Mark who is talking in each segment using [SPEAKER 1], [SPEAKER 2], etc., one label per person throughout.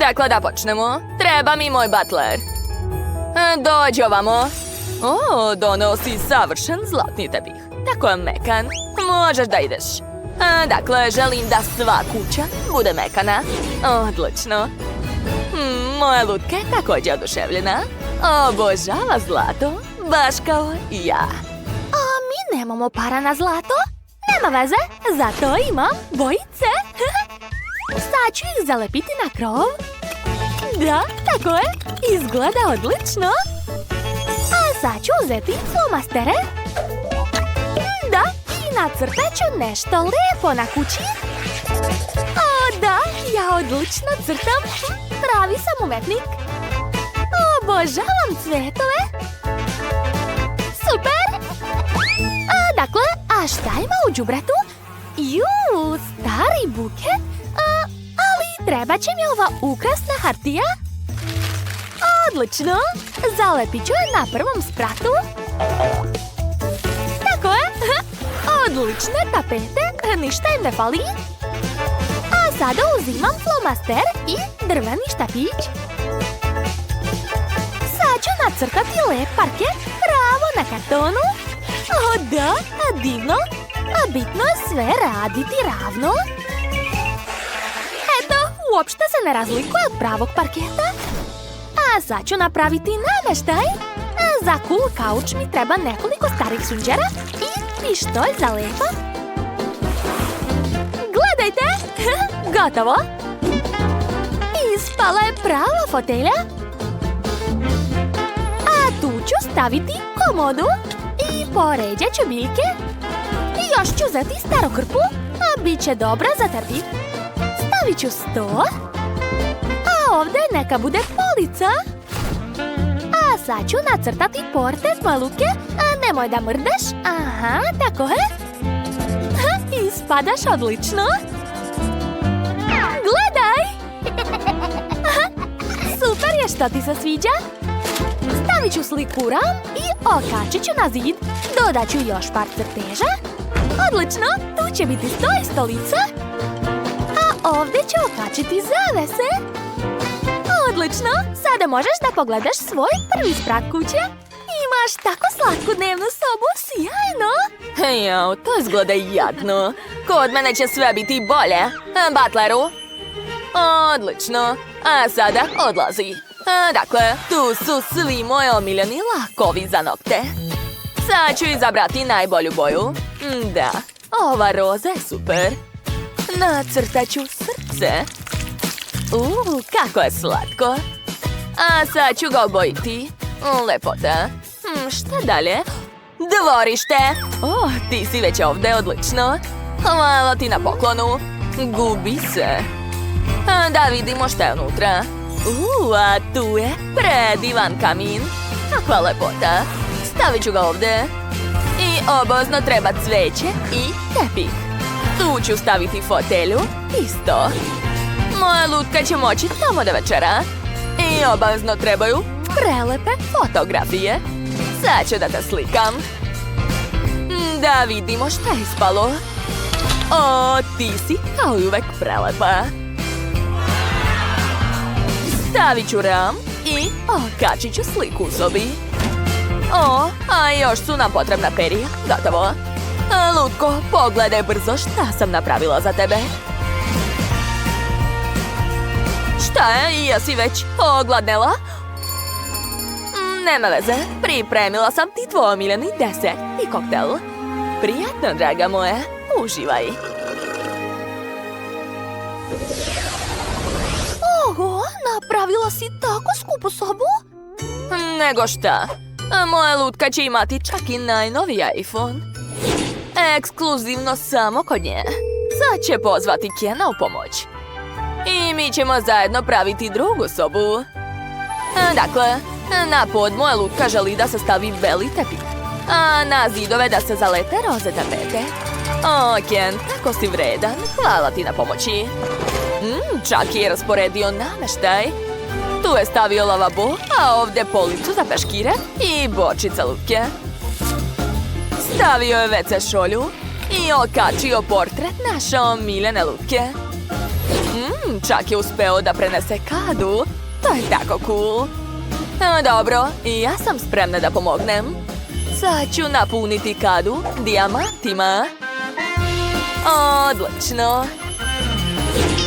[SPEAKER 1] Dakle, da počnemo. Treba mi moj butler. Dođi ovamo. O, donosi savršen zlatni tepih. Tako je mekan. Možeš da ideš. Dakle, želim da sva kuća bude mekana. Odlično. Moja lutka je također oduševljena. Obožava zlato, baš kao i ja.
[SPEAKER 2] Mi nemamo para na zlato. Nema veze, zato imam bojice. Sad ću ih zalepiti na krov. Da, tako je. Izgleda odlično. A sad ću uzeti flomastere. Da, i nacrtat ću nešto lijepo na kući. O, da, ja odlično crtam. Pravi sam umetnik. Obožavam cvetove. Super! Dakle, a šta ima u đubretu? Stari buket? Ali treba će mi ova ukrasna hartija? Odlično! Zalepit ću je na prvom spratu. Tako je! Odlične tapete, ništa im ne fali. A sada uzimam flomaster i drveni štapić. Sad ću nacrtati lep parket pravo na kartonu. O da, divno. A bitno je sve raditi ravno. Eto, uopšte se ne razlikuje od pravog parketa. A sad ću napraviti nameštaj. Za cool kauč mi treba nekoliko starih sunđera i pištolj za lepo. Gledajte! Gotovo! Ispala je prava fotelja. A tu ću staviti komodu. I poređat ću biljke. I još ću uzeti staru krpu, a bit će dobra za tepih. Stavit ću sto. A ovdje neka bude polica. A sad ću nacrtati portret moje lutke. A nemoj da mrdeš. Aha, tako je. Ispadaš odlično. Gledaj! Super je što ti se sviđa. Stavit ću sliku u ram i okačit ću na zid. Dodat ću još par crteža. Odlično, tu će biti sto i stolica. A ovdje ću okačiti zavese. Odlično, sada možeš da pogledaš svoj prvi sprat kuće. Imaš tako slatku dnevnu sobu, sjajno.
[SPEAKER 1] Jao, to izgleda jadno. Kod mene će sve biti bolje. Butleru. Odlično, a sada odlazi. Dakle, tu su svi moji omiljeni lakovi za nokte. Sad ću izabrati najbolju boju. Da, ova roza je super. Nacrtat ću srce. Kako je slatko. A sad ću ga obojiti. Lepota. Šta dalje? Dvorište. Ti si već ovdje, odlično. Hvala ti na poklonu. Gubi se. Da vidimo šta je unutra. A tu je predivan kamin. Kakva lepota. Stavit ću ga ovdje. I obozno treba cveće i tepih. Tu ću staviti fotelju. Isto. Moja lutka će moći tamo do večera. I obozno trebaju prelepe fotografije. Sad ću da te slikam. Da vidimo šta je ispalo. O, ti si kao i uvek prelepa. Stavit ću ram i okačit ću sliku u sobi. A još su nam potrebna perija. Gotovo. Lutko, pogledaj brzo šta sam napravila za tebe. Šta je? Jesi već ogladnela? Nema veze. Pripremila sam ti tvoj omiljeni desert i koktel. Prijatno, draga moja. Uživaj.
[SPEAKER 2] Oho, napravila si tako skupu sobu?
[SPEAKER 1] Nego šta? Moja lutka će imati čak i najnoviji iPhone. Ekskluzivno samo kod nje. Sad će pozvati Kena u pomoć. I mi ćemo zajedno praviti drugu sobu. Dakle, na pod moja lutka želi da se stavi beli tepih. A na zidove da se zalepe roze tapete. O, Ken, tako si vredan. Hvala ti na pomoći. Čak je rasporedio nameštaj. Tu je stavio lavabo, a ovdje policu za peškire i bočica lutke. Stavio je WC šolju i okačio portret naše omiljene lutke. Čak je uspeo da prenese kadu. To je tako cool. Dobro, i ja sam spremna da pomognem. Sad ću napuniti kadu dijamantima. Odlično.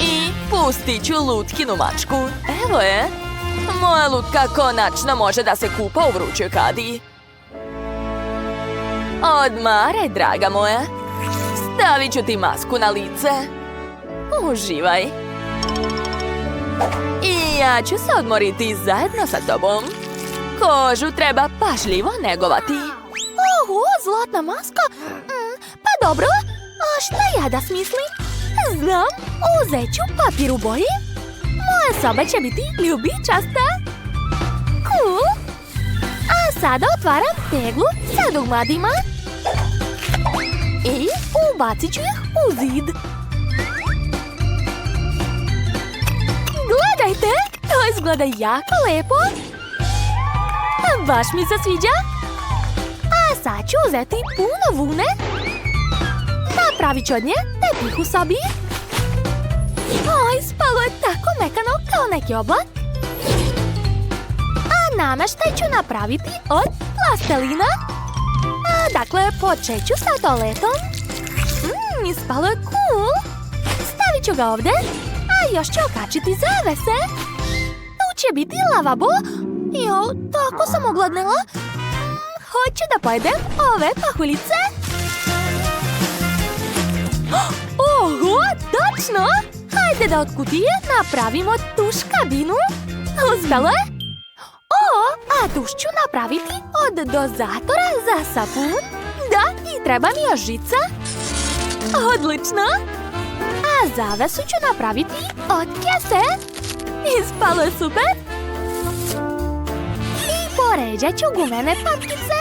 [SPEAKER 1] I pustit ću lutkinu mačku. Evo je. Moja lutka konačno može da se kupa u vrućoj kadi. Odmaraj, draga moja. Stavit ću ti masku na lice. Uživaj. I ja ću se odmoriti zajedno sa tobom. Kožu treba pažljivo negovati.
[SPEAKER 2] Zlatna maska? Pa dobro, a šta ja da smislim? Znam, uzet ću papir u boji. Moja soba će biti ljubičasta. Cool. A sada otvaram teglu sa dugmadima. I ubacit ću ih u zid. Gledajte, to izgleda jako lepo. Baš mi se sviđa. A sad ću uzeti puno vune. Napravit ću od nje tepih u sobi. Spalo je tako mekano kao neki oblak. A nameštaj ću napraviti od plastelina. Dakle, počet ću sa toaletom. Ispalo je cool. Stavit ću ga ovdje. A još ću okačiti zavese. Tu će biti lavabo. Tako sam ogladnila. Hoću da pojedem ove pahuljice. Oho, točno! Hajde da od kutije napravimo tuš kabinu. Uspelo je? A tuš ću napraviti od dozatora za sapun. Da, i treba mi još žica. Odlično! A zavesu ću napraviti od kese. Ispalo je super! I poređat ću gumene patkice.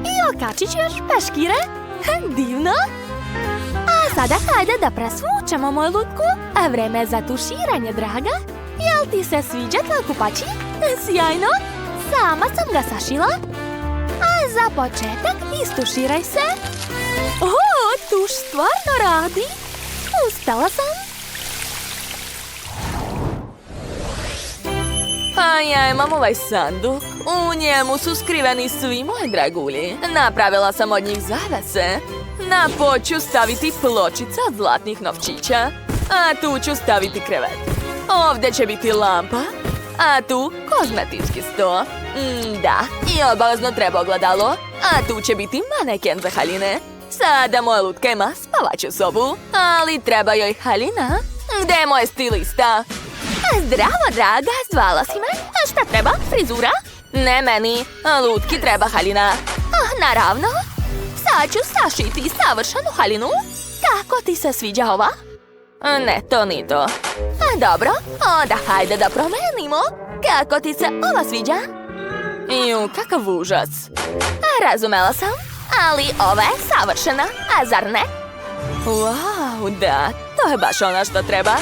[SPEAKER 2] I okačit ću još peškire. Divno! A sada hajde da presvučemo moju lutku. A vreme je za tuširanje, draga. Jel ti se sviđa tvoj kupači? Sjajno! Sama sam ga sašila. A za početak istuširaj se. Tuš stvarno radi. Uspela sam.
[SPEAKER 1] A ja imam ovaj sanduk. U njemu su skriveni svi moji dragulji. Napravila sam od njih zavese. Na pod ću staviti pločica od zlatnih novčića. A tu ću staviti krevet. Ovdje će biti lampa. A tu kozmetički sto. Da, i obavezno treba ogledalo. A tu će biti maneken za haljine. Sada moja lutka ima spavaću sobu. Ali treba joj haljina. Gde je moja stilista?
[SPEAKER 2] Zdravo, draga, zvala si me. A šta treba? Frizura?
[SPEAKER 1] Ne meni, lutki treba haljina.
[SPEAKER 2] Naravno. Sad ću sašiti savršenu haljinu. Kako ti se sviđa ova?
[SPEAKER 1] Ne, to ni to.
[SPEAKER 2] Dobro, onda hajde da promenimo. Kako ti se ova sviđa?
[SPEAKER 1] Kakav užas.
[SPEAKER 2] Razumela sam, ali ova je savršena, a zar ne?
[SPEAKER 1] Wow, da, to je baš ono što treba.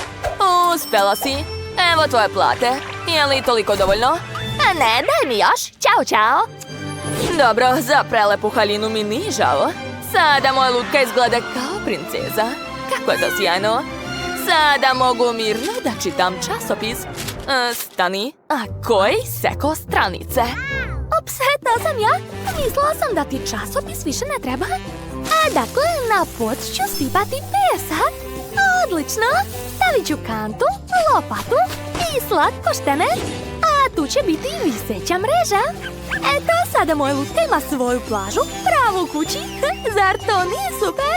[SPEAKER 1] Uspela si. Evo tvoje plate. Je li toliko dovoljno?
[SPEAKER 2] Ne, daj mi još. Ćao, čao.
[SPEAKER 1] Dobro, za prelepu haljinu mi nije žao. Sada moja lutka izgleda kao princeza. Kako je to sjajno. Sada mogu mirno da čitam časopis. Stani, a koji seko stranice?
[SPEAKER 2] Ups, to sam ja. Mislila sam da ti časopis više ne treba. Dakle, na pod ću sipati pesak. Odlično. Stavit ću kantu, lopatu i slatkoštene. A tu će biti viseća mreža. Eto, sada moja lutka ima svoju plažu, pravo u kući. Zar to nije super?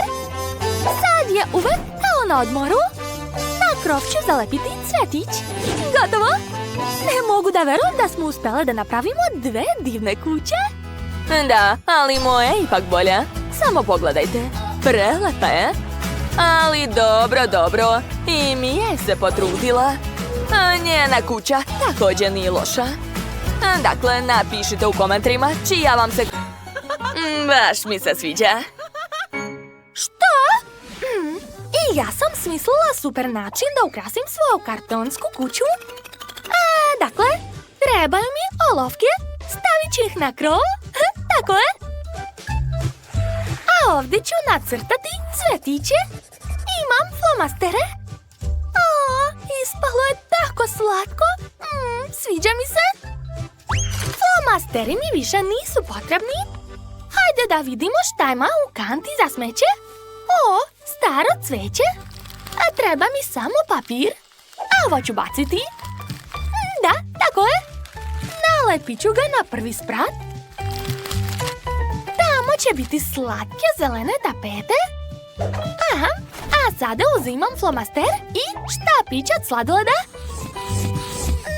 [SPEAKER 2] Sad je uvek kao na odmoru. Na krov ću zalepiti cvetić. Gotovo? Ne mogu da verujem da smo uspjeli da napravimo dve divne kuće.
[SPEAKER 1] Da, ali moja je ipak bolja. Samo pogledajte. Prelepa je. Ali dobro. I Mija je se potrudila. Njena kuća također nije loša. Dakle, napišite u komentarima čija vam se... Baš mi se sviđa.
[SPEAKER 2] Što? I ja sam smislila super način da ukrasim svoju kartonsku kuću. Dakle, trebaju mi olovke. Stavit ću ih na krov. Tako je. A ovdje ću nacrtati cvetiće. Imam flomastere. Ispalo je tako slatko. Sviđa mi se. Flomasteri mi više nisu potrebni. Hajde da vidimo šta ima u kanti za smeće. O, staro cveće. A treba mi samo papir. A ovo ću baciti. Da, tako je. Nalepit ću ga na prvi sprat. Tamo će biti slatke zelene tapete. Aha, a sada uzimam flomaster i štapić od sladoleda.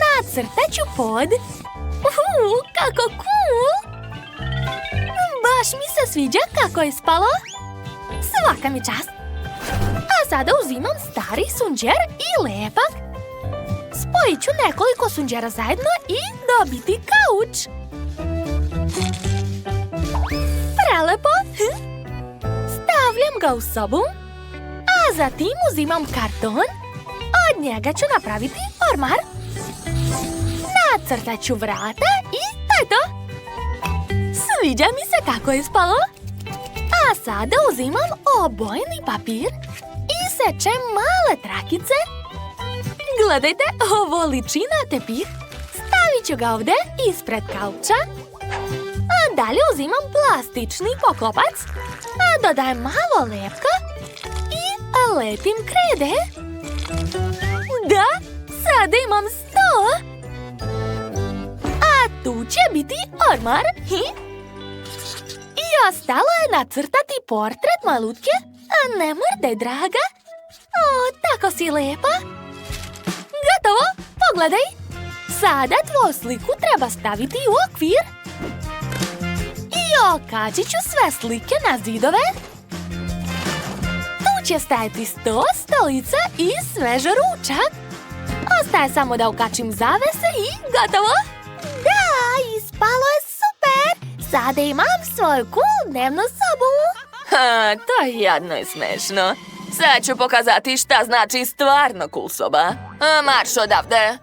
[SPEAKER 2] Nacrtat ću pod. Kako cool! Baš mi se sviđa kako je ispalo. Svaka mi čast. A sada uzimam stari sunđer i lepak. Spojit ću nekoliko sunđera zajedno i dobiti kauč. Prelepo. Stavljam ga u sobu. A zatim uzimam karton. Od njega ću napraviti ormar. Nacrtat ću vrata i to je to. Sviđa mi se kako je ispalo. A sada uzimam obojni papir i sečem male trakice. Gledajte, ovo liči na tepih. Stavit ću ga ovdje ispred kauča. A dalje uzimam plastični poklopac. A dodajem malo lepka i lepim krede. Da, sada imam sto. A tu će biti ormar. I ostalo je nacrtati portret malutke. A ne mrdaj, draga. O, tako si lepa. Gotovo, pogledaj. Sada tvoju sliku treba staviti u okvir. I okačit ću sve slike na zidove. Tu će stajati sto, stolica i svež ručak. Ostaje samo da ukačim zavese i gotovo. Da, ispalo je super. Sada imam svoju cool dnevnu sobu.
[SPEAKER 1] To je jadno i smešno. Sad ću pokazati šta znači stvarno cool soba. Marš odavde.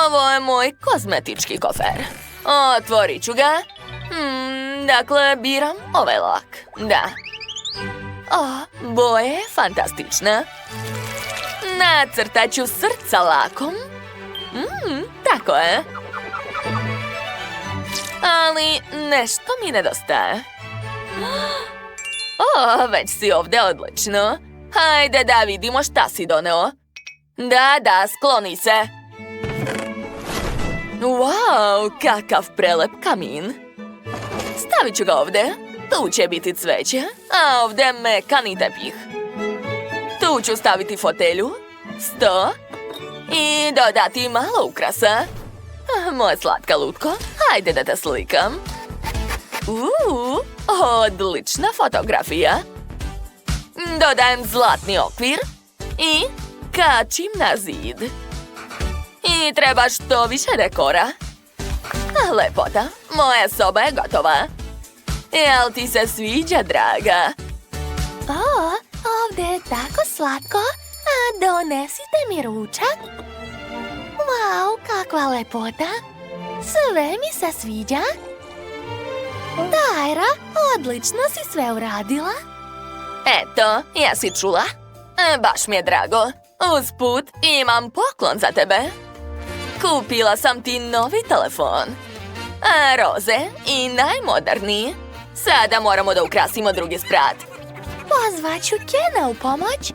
[SPEAKER 1] Ovo je moj kozmetički kofer. Otvorit ću ga. Dakle, biram ovaj lak. Da. Boje je fantastična. Nacrtat ću srca lakom. Tako je. Ali nešto mi nedostaje. Već si ovdje odlično. Hajde da vidimo šta si doneo. Da, skloni se. Wow, kakav prelep kamin. Stavit ću ga ovdje. Tu će biti cveće, a ovdje mekani tepih. Tu ću staviti fotelju, sto i dodati malo ukrasa. Moja slatka lutko, hajde da te slikam. Odlična fotografija. Dodajem zlatni okvir i kačim na zid. I treba što više dekora. Lepota, moja soba je gotova. Jel ti se sviđa, draga?
[SPEAKER 2] Ovdje je tako slatko. A donesite mi ručak. Wow, kakva lepota. Sve mi se sviđa. Tajra, odlično si sve uradila.
[SPEAKER 1] Eto, jesi čula? Baš mi je drago. Usput imam poklon za tebe. Kupila sam ti novi telefon. Roze i najmoderniji. Sada moramo da ukrasimo drugi sprat.
[SPEAKER 2] Pozvaću Kena u pomoć.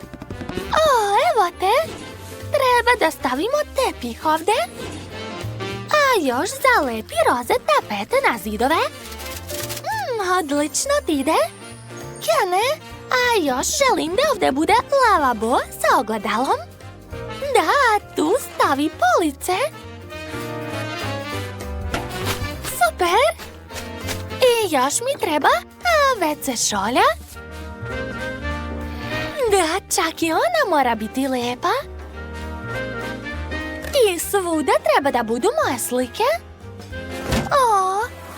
[SPEAKER 2] Evo te. Treba da stavimo tepih ovdje. A još zalepi roze tapete na zidove. Odlično ti ide. Kene, a još želim da ovdje bude lavabo sa ogledalom. Da, tu stavi police. Super. I još mi treba WC šolja. Da, čak i ona mora biti lepa. I svuda treba da budu moje slike.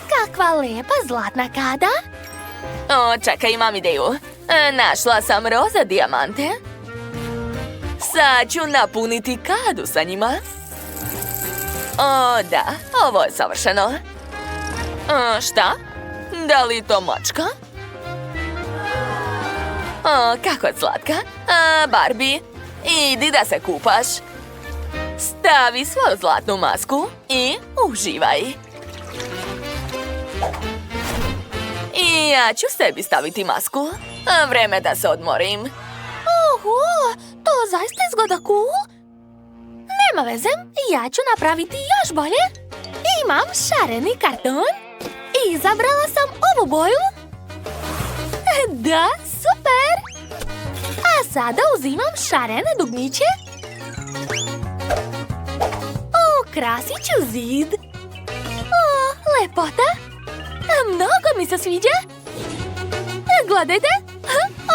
[SPEAKER 2] Kakva lepa zlatna kada.
[SPEAKER 1] Čekaj, imam ideju. Našla sam roza dijamante. Sad ću napuniti kadu sa njima. Da, ovo je savršeno. Šta? Da li to mačka? Kako je slatka. Barbie, idi da se kupaš. Stavi svoju zlatnu masku i uživaj. I ja ću sebi staviti masku. Vreme da se odmorim.
[SPEAKER 2] Oho, to zaista izgleda cool. Nema veze, ja ću napraviti još bolje. Imam šareni karton. Izabrala sam ovu boju. Da, super. A sada uzimam šarene dugmiće. Ukrasit ću zid. O, lepota. Mnogo mi se sviđa. Gledajte,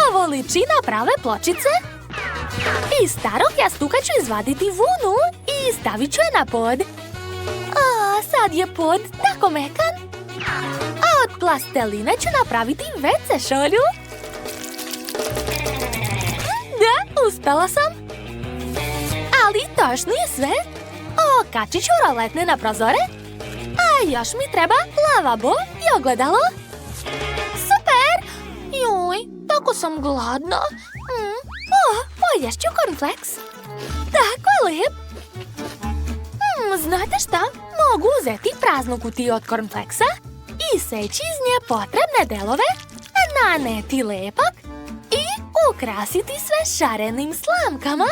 [SPEAKER 2] ovo liči na prave pločice. Iz starog jastuka ću izvaditi vunu i stavit ću je na pod. A sad je pod tako mekan. A od plasteline ću napraviti WC šolju. Da, uspela sam. Ali to još nije sve. Okačit ću roletne na prozore. A još mi treba lavabo i ogledalo. Super! Joj, tako sam gladna. Poješću cornflakes. Tako lijep. Znate šta? Mogu uzeti praznu kutiju od cornflakesa i seći iz nje potrebne delove, naneti lepak i ukrasiti sve šarenim slamkama.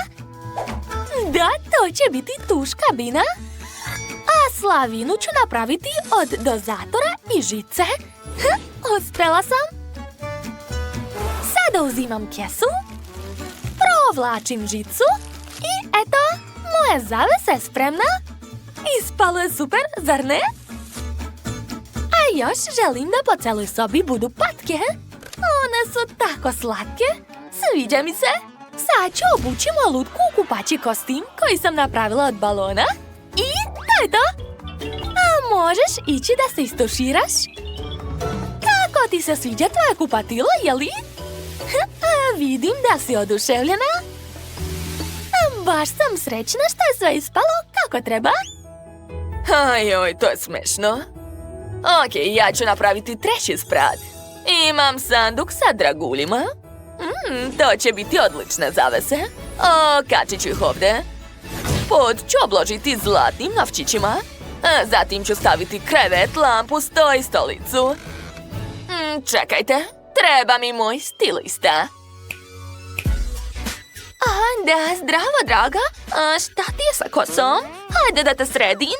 [SPEAKER 2] Da, to će biti tuš kabina. A slavinu ću napraviti od dozatora i žice. Uspela sam. Sada uzimam kesu, provlačim žicu i eto, moja zavesa je spremna. Ispalo je super, zar ne? A još želim da po celoj sobi budu patke. One su tako slatke. Sviđa mi se. Sad ću obući moju lutku u kupaći kostim koji sam napravila od balona. I to je to. A možeš ići da se istuširaš? Kako ti se sviđa tvoje kupatilo, jeli? A vidim da si oduševljena. Baš sam srećna što je sve ispalo kako treba.
[SPEAKER 1] Ajoj, to je smešno. Ok, ja ću napraviti treći sprat. Imam sanduk sa draguljima. To će biti odlične zavese. Okačit ću ih ovdje. Pod ću obložiti zlatnim novčićima. Zatim ću staviti krevet, lampu, sto i stolicu. Čekajte, treba mi moj stilista. Da, zdravo, draga. Šta ti je sa kosom? Hajde da te sredim.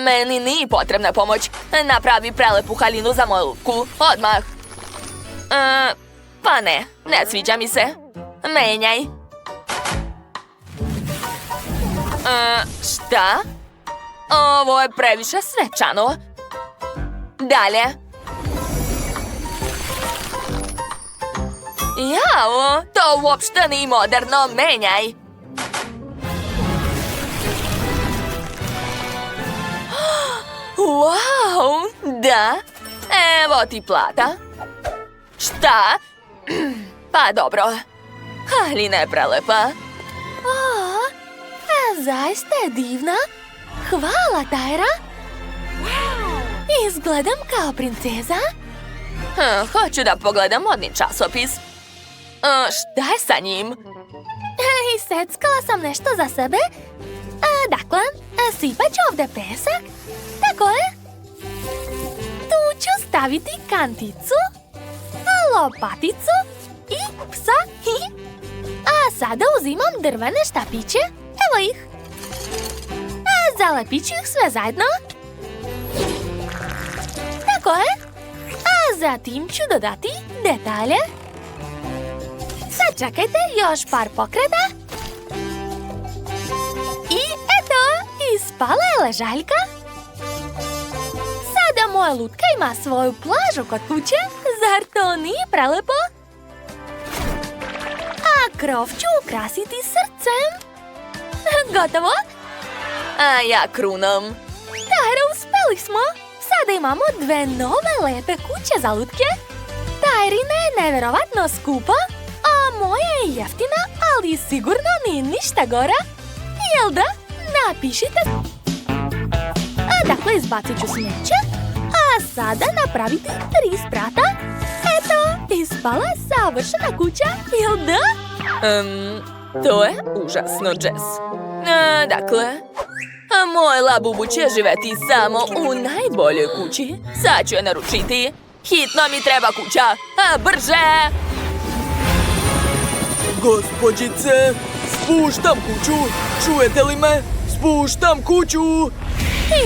[SPEAKER 1] Meni nije potrebna pomoć. Napravi prelepu haljinu za moju lutku. Odmah. Pa ne sviđa mi se. Menjaj. Šta? Ovo je previše svečano. Dalje. Jao, to uopšte nije moderno, menjaj. Wow, da. Evo ti plata. Šta? Pa dobro. Haljina je prelepa.
[SPEAKER 2] Zaista je divna. Hvala, Tajra. Izgledam kao princeza.
[SPEAKER 1] Hoću da pogledam modni časopis. Šta je sa njim?
[SPEAKER 2] Iseckala sam nešto za sebe. Dakle, sipat ću ovdje pesak. Tako je. Tu ću staviti kanticu, lopaticu i psa. A sada uzimam drvene štapiće. Evo ih. Zalepit ću ih sve zajedno. Tako je. A zatim ću dodati detalje. Sad čekajte, još par pokreta. I eto, ispala je ležaljka. Sada moja lutka ima svoju plažu kod kuće. Zar to nije prelepo? A krov ću ukrasiti srcem. Gotovo?
[SPEAKER 1] A ja krunom.
[SPEAKER 2] Tajra, uspeli smo. Sada imamo dve nove lepe kuće za lutke. Tajrina je neverovatno skupa, a moja je jeftina, ali sigurno nije ništa gora. Jel da? Napišite. Dakle, izbacit ću smeće. A sada napraviti 3 sprata. Eto, ispala je savršena kuća, jel da?
[SPEAKER 1] To je užasno, Jess. Dakle, moj Labubu će živeti samo u najboljoj kući. Sad ću je naručiti. Hitno mi treba kuća. Brže!
[SPEAKER 3] Gospođice, spuštam kuću. Čujete li me? Spuštam kuću.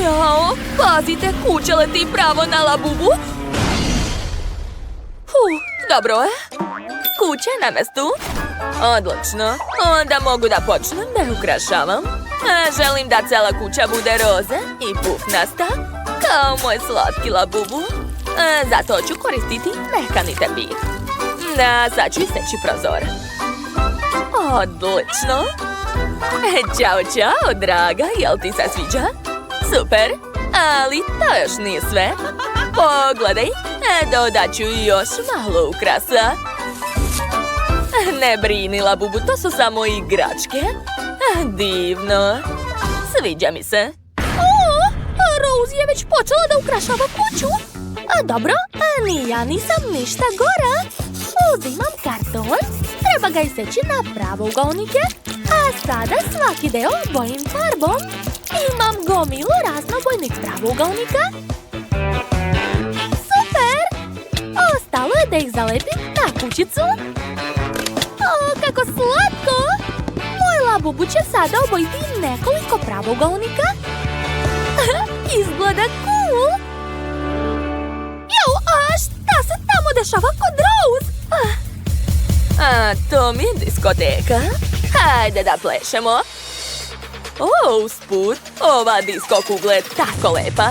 [SPEAKER 1] Jao, pazite, kuća leti pravo na Labubu. Dobro je. Kuća je na mestu. Odlično. Onda mogu da počnem da je ukrašavam. Želim da cela kuća bude roze i pufnasta, kao moj slatki Labubu. Zato ću koristiti mekani tepih. Sad ću iseći prozor. Odlično. Ćao, čao, draga. Jel ti se sviđa? Super. Ali to još nije sve. Pogledaj. Dodat ću još malo ukrasa. Ne brini, Labubu, to su samo igračke. Divno. Sviđa mi se.
[SPEAKER 2] Rose je već počela da ukrašava kuću. Dobro, ni ja nisam ništa gora. Uzimam karton, treba ga iseći na pravougaonike, a sada svaki deo bojim farbom. Imam gomilu raznobojnih pravougaonika. Super! Ostalo je da ih zalepim na kućicu. Kako slatko! Moj Labubu će sada obojiti nekoliko pravougaonika. Izgleda cool! Šta se tamo dešava kod Rose?
[SPEAKER 1] To mi je diskoteka. Hajde da plešemo. Usput, ova disko kugla je tako lepa.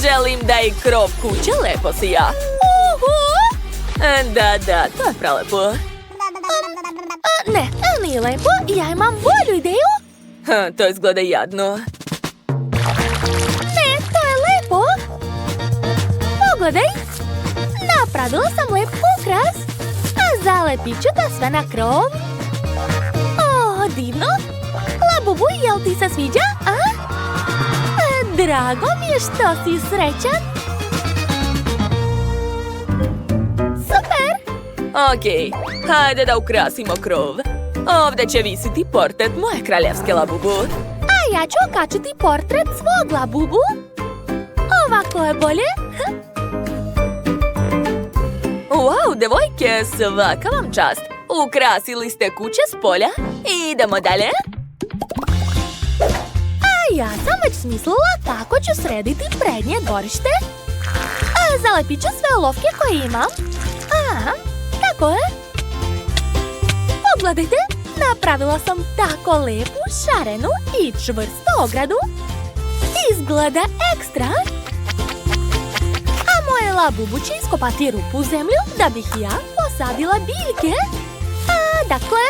[SPEAKER 1] Želim da i krov kuće lepo sija. Da, to je prelepo.
[SPEAKER 2] Ne, nije lepo. Ja imam bolju ideju.
[SPEAKER 1] To izgleda jadno.
[SPEAKER 2] Ne, to je lepo. Pogledaj. Napravila sam lep ukras. A zalepit ću to sve na krov. Divno. Labubu, jel ti se sviđa? Drago mi je što si srećan. Super.
[SPEAKER 1] Okej, hajde da ukrasimo krov. Ovdje će visiti portret moje kraljevske Labubu.
[SPEAKER 2] A ja ću okačiti portret svog Labubu. Ovako je bolje.
[SPEAKER 1] Wow, devojke, svaka vam čast. Ukrasili ste kuće s polja. Idemo dalje.
[SPEAKER 2] A ja sam već smislila kako ću srediti prednje dvorište. Zalepit ću sve olovke koje imam. Tako je. Pogledajte, napravila sam tako lepu, šarenu i čvrstu ogradu. Izgleda ekstra. A moje Labubu će iskopati rupu u zemlju da bih ja posadila biljke. Dakle,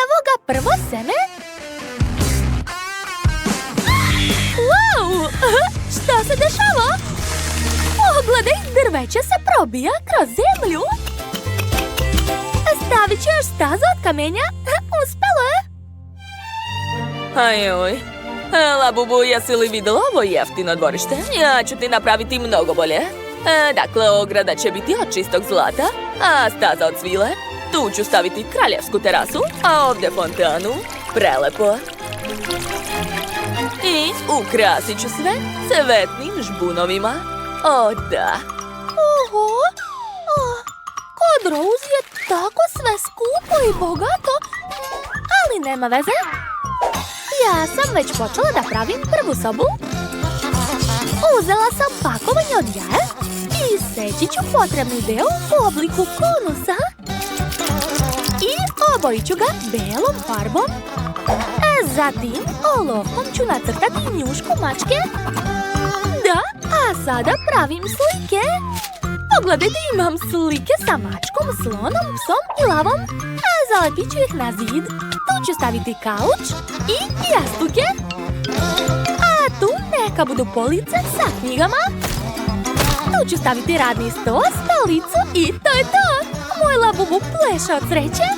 [SPEAKER 2] evo ga prvo seme. Wow, šta se dešava? Pogledaj, drveće se probija kroz zemlju. Stavit ću još stazu od kamenja. Uspelo je.
[SPEAKER 1] Ajoj. Labubu, jesi li vidjela ovo jeftino dvorište? Ja ću ti napraviti mnogo bolje. Dakle, ograda će biti od čistog zlata, a staza od svile. Tu ću staviti kraljevsku terasu, a ovdje fontanu. Prelepo. I ukrasit ću sve cvetnim žbunovima. O, da.
[SPEAKER 2] Kod Rose je tako sve skupo i bogato, ali nema veze. Ja sam već počela da pravim prvu sobu. Uzela sam pakovanje od jaja i seći ću potrebni deo u obliku konusa. I obojit ću ga belom farbom. Zatim olovkom ću nacrtati njušku mačke. Da, a sada pravim slike. Pogledajte, imam slike sa mačkom, slonom, psom i lavom. Zalepit ću ih na zid. Tu ću staviti kauč i jastuke. A tu neka budu police sa knjigama. Tu ću staviti radni sto, stolicu i to je to. Moj Labubu pleše od sreće.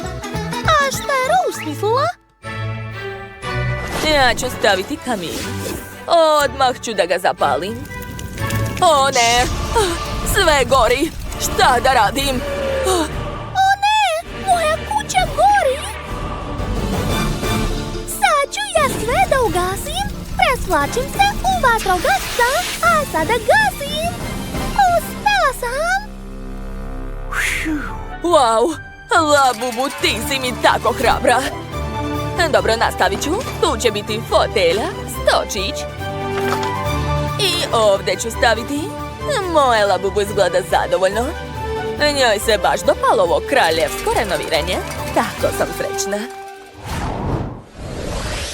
[SPEAKER 2] A šta je Rose smislila?
[SPEAKER 1] Ja ću staviti kamin. Odmah ću da ga zapalim. O ne! Sve gori! Šta da radim?
[SPEAKER 2] O ne! Moja kuća gori! ugasim, presvlačim se u vatrogasca, a sada gasim. Uspela sam.
[SPEAKER 1] Wow, Labubu, ti si mi tako hrabra. Dobro, nastavit ću. Tu će biti fotelja, stočić. I ovdje ću staviti. Moje Labubu izgleda zadovoljno. Njoj se baš dopalo ovo kraljevsko renoviranje. Tako sam srećna.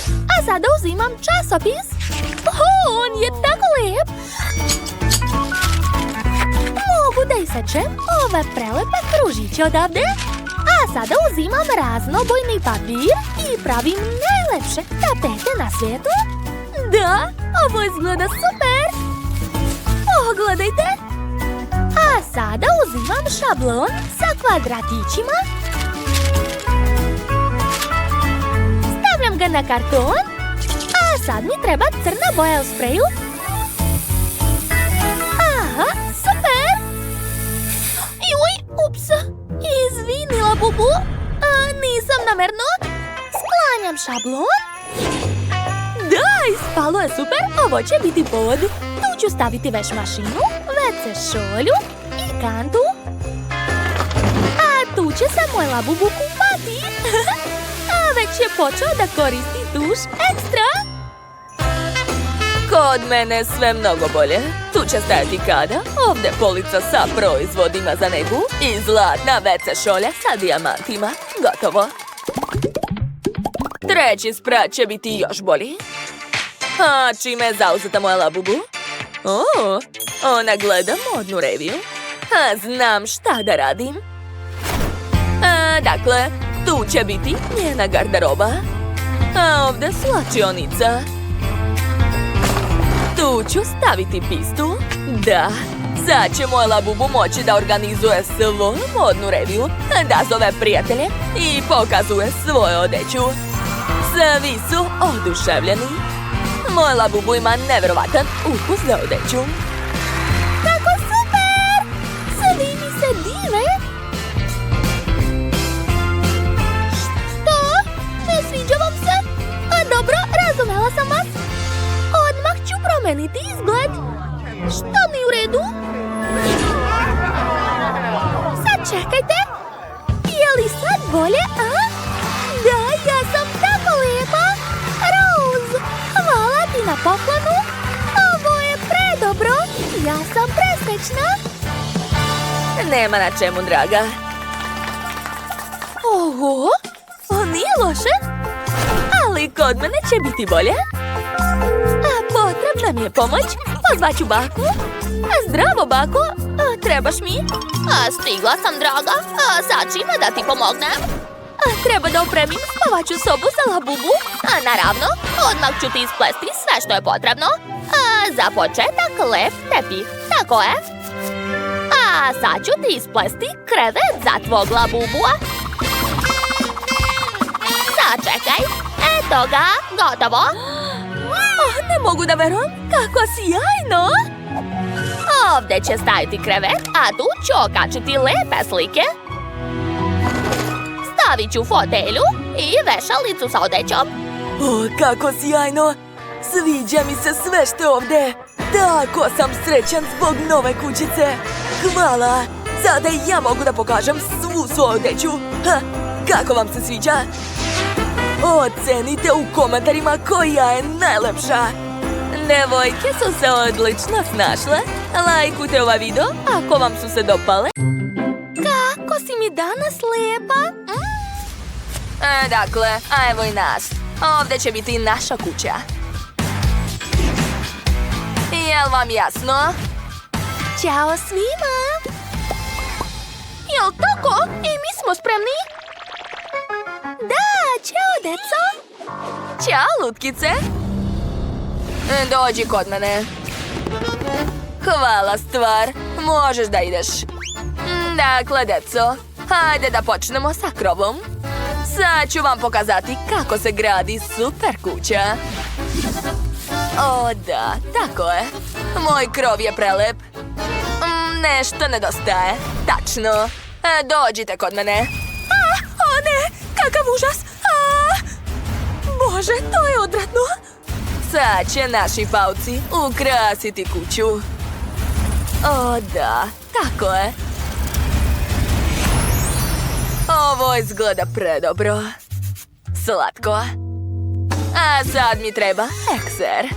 [SPEAKER 2] A sada uzimam časopis. On je tako lijep. Mogu da isečem ove prelepe kružiće odavde. A sada uzimam raznobojni papir i pravim najlepše tapete na svijetu. Da, ovo izgleda super. Pogledajte. A sada uzimam šablon sa kvadratićima. Stavljam ga na karton. A sad mi treba crna boja u spreju. Aha, super! Juj, ups! Izvini, Labubu. Nisam namerno. Sklanjam šablon. Da, ispalo je super. Ovo će biti pod. Tu ću staviti veš mašinu, WC šolju i kantu. A tu će se moj Labubu kupati. A već je počeo da koristi duš ekstra.
[SPEAKER 1] Kod mene sve mnogo bolje. Tu će stajati kada, ovdje polica sa proizvodima za negu i zlatna WC šolja sa dijamantima. Gotovo. Treći sprat će biti još bolji. A čime je zauzeta moja Labubu? Ona gleda modnu reviju. A znam šta da radim. Dakle, tu će biti njena garderoba. A ovdje slačionica. Tu ću staviti pistu. Da, sad će moj Labubu moći da organizuje svoju modnu reviju, da zove prijatelje i pokazuje svoju odeću. Svi su oduševljeni. Moj Labubu ima nevjerovatan ukus za odeću.
[SPEAKER 2] Kako super! Svi mi se dive. Što? Ne sviđa vam se? Dobro, razumela sam vas. Odmah ću promeniti izgled. Što mi u redu? Sad čekajte. Je li sad bolje, a? Da, ja sam tako lijepa. Rose, hvala ti na poklonu. Ovo je predobro. Ja sam presrećna.
[SPEAKER 1] Nema na čemu, draga.
[SPEAKER 2] Oho, nije loše.
[SPEAKER 1] Ali kod mene će biti bolje.
[SPEAKER 2] A potrebna mi je pomoć. Pozvaću baku. Zdravo, bako. Trebaš mi?
[SPEAKER 4] Stigla sam, draga. Sad čime da ti pomognem?
[SPEAKER 2] Treba da opremim spavaću sobu za Labubu.
[SPEAKER 4] Naravno, odmah ću ti isplesti sve što je potrebno. Za početak lep tepih, tako je. A sad ću ti isplesti krevet za tvog Labubua. Sačekaj, eto ga, gotovo.
[SPEAKER 2] Ne mogu da verujem, kako sjajno!
[SPEAKER 4] Ovdje će staviti krevet, a tu ću okačiti lepe slike. Stavit ću fotelju i vešalicu sa odećom.
[SPEAKER 1] Kako sjajno! Sviđa mi se sve što je ovdje. Tako sam srećan zbog nove kućice. Hvala! Sada i ja mogu da pokažem svu svoju odeću. Kako vam se sviđa? Ocenite u komentarima koja je najlepša. Devojke su se odlično snašle. Lajkujte ovaj video ako vam su se dopale.
[SPEAKER 2] Kako si mi danas lijepa?
[SPEAKER 1] Dakle, a evo i nas. Ovdje će biti naša kuća. Jel vam jasno?
[SPEAKER 2] Ćao svima! Jel tako? I mi smo spremni? Da, ćao, deco!
[SPEAKER 1] Ćao, lutkice! Dođi kod mene. Hvala, stvar. Možeš da ideš. Dakle, deco, hajde da počnemo sa krovom. Sad ću vam pokazati kako se gradi super kuća. O da, tako je. Moj krov je prelep. Nešto nedostaje. Tačno. Dođite kod mene.
[SPEAKER 2] O ne, kakav užas! Bože, to je odvratno!
[SPEAKER 1] Sad će naši pauci ukrasiti kuću. O da, tako je. Ovo izgleda predobro. Slatko. A sad mi treba ekser.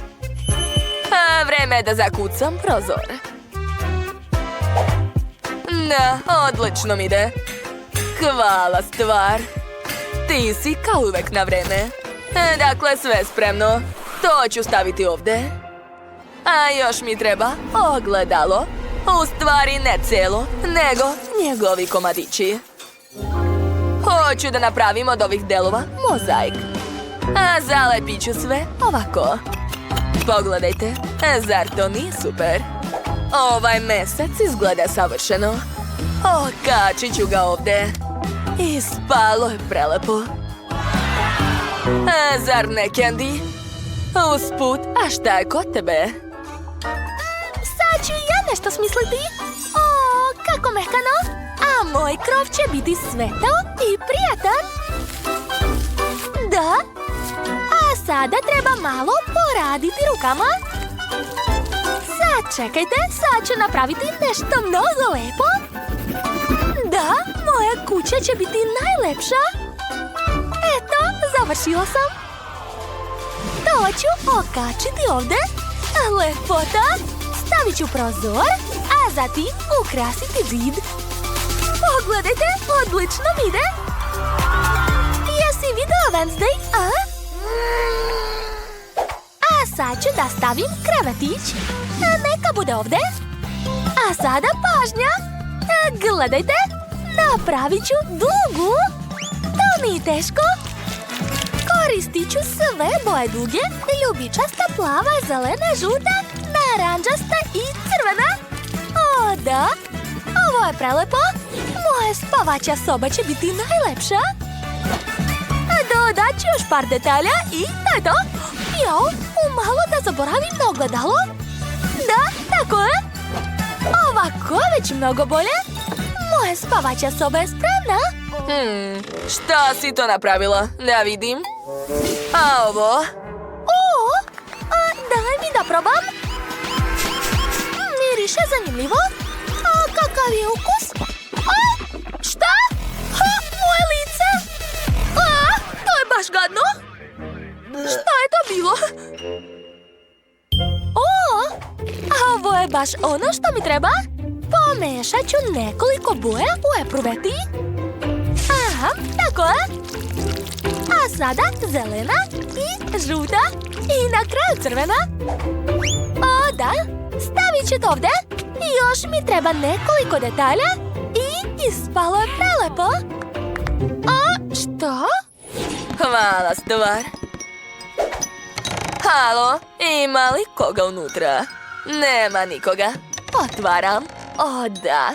[SPEAKER 1] A vreme je da zakucam prozor. Da, odlično mi ide. Hvala, stvar. Ti si kao uvek na vreme. Dakle, sve spremno. To ću staviti ovde. A još mi treba ogledalo. U stvari ne celo, nego njegovi komadići. Hoću da napravim od ovih delova mozaik. A zalepit ću sve ovako. Pogledajte, zar to nije super? Ovaj mesec izgleda savršeno. Okačit ću ga ovde. Ispalo je prelepo. Zar ne, Candy? Usput, a šta je kod tebe?
[SPEAKER 2] Sad ću i ja nešto smisliti. O, kako mekano. A moj krov će biti svetao i prijatan. Da. A sada treba malo poraditi rukama. Sad čekajte, sad ću napraviti nešto mnogo lepo. Da, moja kuća će biti najlepša. Eto, završila sam. To ću okačiti ovde. Lepota. Stavit ću prozor, a zatim ukrasiti zid. Pogledajte, odlično mi ide. Jesi video Wednesday, a? A sad ću da stavim krevetić. Neka bude ovde. A sada pažnja. Gledajte, napravit ću dugu. To nije teško. Koristit ću sve boje duge. Ljubičasta, plava, zelena, žuta, naranđasta i crvena. O da, ovo je prelepo. Moja spavaća soba će biti najlepša. Dodat ću još par detalja i to je to. Jao, umalo da zaboravim na ogledalo. Da, tako je. Ovako je već mnogo bolje. Moja spavaća soba je spremna.
[SPEAKER 1] Šta si to napravila? Da vidim. A ovo?
[SPEAKER 2] O, daj mi da probam. Miriše zanimljivo. A kakav je ukus? Šta? Moje lice? To je baš gadno. Šta je to bilo? Ovo je baš ono što mi treba. Pomešat ću nekoliko boja u epruveti. Aha, tako je. A sada zelena i žuta i na kraju crvena. O da, stavit ću to ovde. Još mi treba nekoliko detalja i ispalo je prelepo. A što?
[SPEAKER 1] Hvala, stvar. Halo, ima li koga unutra? Nema nikoga. Otvaram. O da.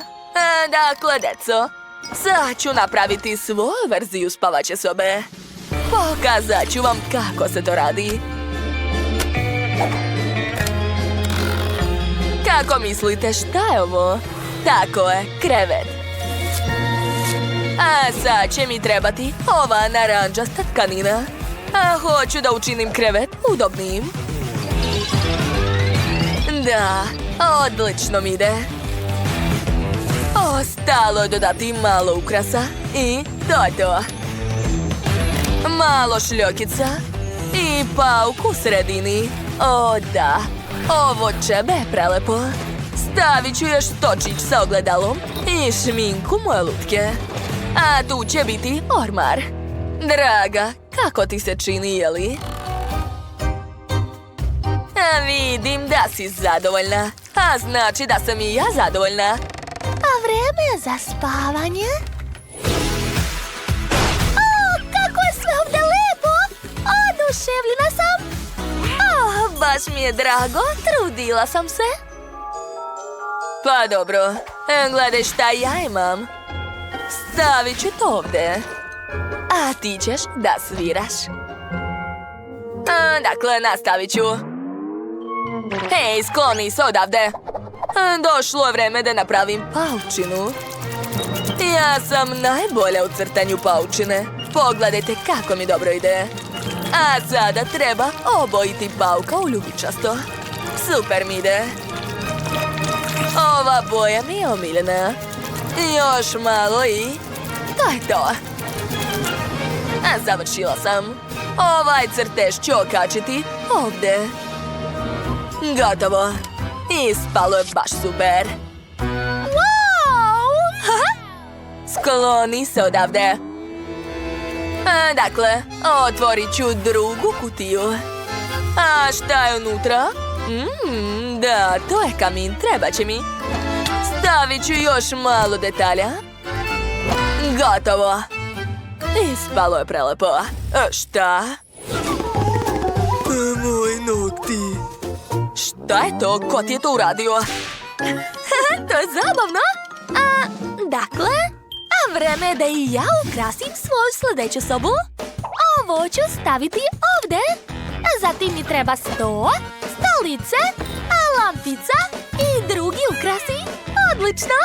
[SPEAKER 1] Dakle, deco, sad ću napraviti svoju verziju spavaće sobe. Pokazat ću vam kako se to radi. Kako mislite, šta je ovo? Tako je, krevet. A sad će mi trebati ova naranđasta tkanina. A hoću da učinim krevet udobnijim. Da, odlično mi ide. Ostalo je dodati malo ukrasa i to je to. Malo šljokica i pauk u sredini. O da, ovo će be prelepo. Stavit ću još točić sa ogledalom i šminku moje lutke. A tu će biti ormar. Draga, kako ti se čini, jeli? Vidim da si zadovoljna. A znači da sam i ja zadovoljna.
[SPEAKER 2] A vreme je za spavanje. Kako je sve ovde lepo. Oduševljena sam.
[SPEAKER 1] Baš mi je drago, trudila sam se. Pa dobro, gledaj šta ja imam. Stavit ću to ovde. A ti ćeš da sviraš. Dakle, nastavit ću. Hej, skloni se odavde. Došlo je vreme da napravim paučinu. Ja sam najbolja u crtanju paučine. Pogledajte kako mi dobro ide. A sada treba obojiti bauka u ljubičasto. Super mi ide. Ova boja mi je omiljena. Još malo i... to je to. Završila sam. Ovaj crtež ću okačiti ovde. Gotovo. Ispalo je baš super.
[SPEAKER 2] Wow!
[SPEAKER 1] Skloni se odavde. Dakle, otvorit ću drugu kutiju. A šta je unutra? Da, to je kamin, treba će mi. Stavit ću još malo detalja. Gotovo. Ispalo je prelepo. Šta?
[SPEAKER 3] Moji nokti.
[SPEAKER 1] Šta je to? Ko ti je to uradio?
[SPEAKER 2] To je zabavno. Dakle, vreme je da i ja ukrasim svoju sljedeću sobu. Ovo ću staviti ovde. Zatim mi treba sto, stolice, lampica i drugi ukrasi. Odlično.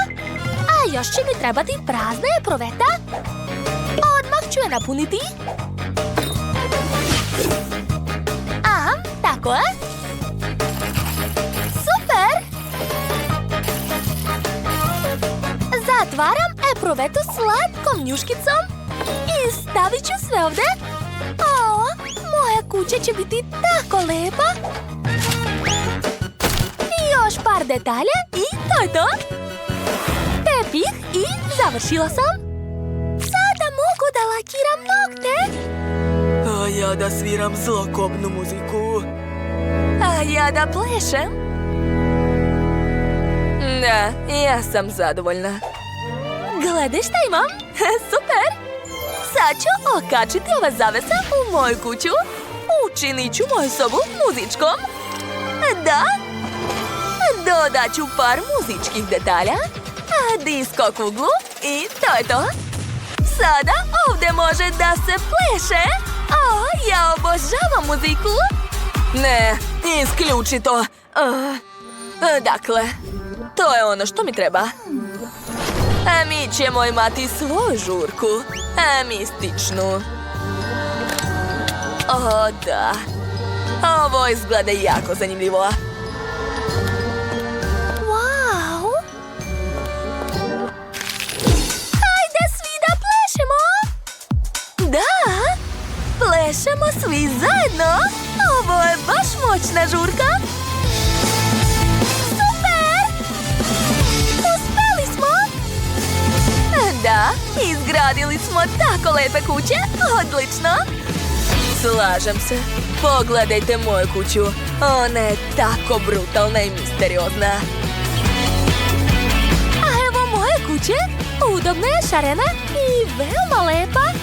[SPEAKER 2] A još će mi trebati prazna epruveta. Odmah ću je napuniti. Tako je. Super. Zatvaram epruvetu slatkom njuškicom i stavit ću sve ovde. Moja kuća će biti tako lepa. I još par detalja i to je to. Tepih i završila sam. Sada mogu da lakiram nokte.
[SPEAKER 3] A ja da sviram zlokobnu muziku.
[SPEAKER 1] A ja da plešem. Da, ja sam zadovoljna.
[SPEAKER 2] Gledaj šta imam. Super.
[SPEAKER 1] Sad ću okačiti ova zavesa u moju kuću. Učinit ću moju sobu muzičkom. Da. Dodat ću par muzičkih detalja. Disko kuglu i to je to. Sada ovdje može da se pleše. Ja obožavam muziku. Ne, isključi to. Dakle, to je ono što mi treba. A mi ćemo imati svoju žurku. Mističnu. O, da. Ovo izgleda jako zanimljivo.
[SPEAKER 2] Wow! Hajde svi da plešemo!
[SPEAKER 1] Da, plešemo svi zajedno. Ovo je baš moćna žurka.
[SPEAKER 2] Super! Uspeli smo!
[SPEAKER 1] Da, izgradili smo tako lepe kuće. Odlično. Slažem se. Pogledajte moju kuću. Ona je tako brutalna i misteriozna.
[SPEAKER 2] A evo moje kuće. Udobna je, šarena i veoma lepa.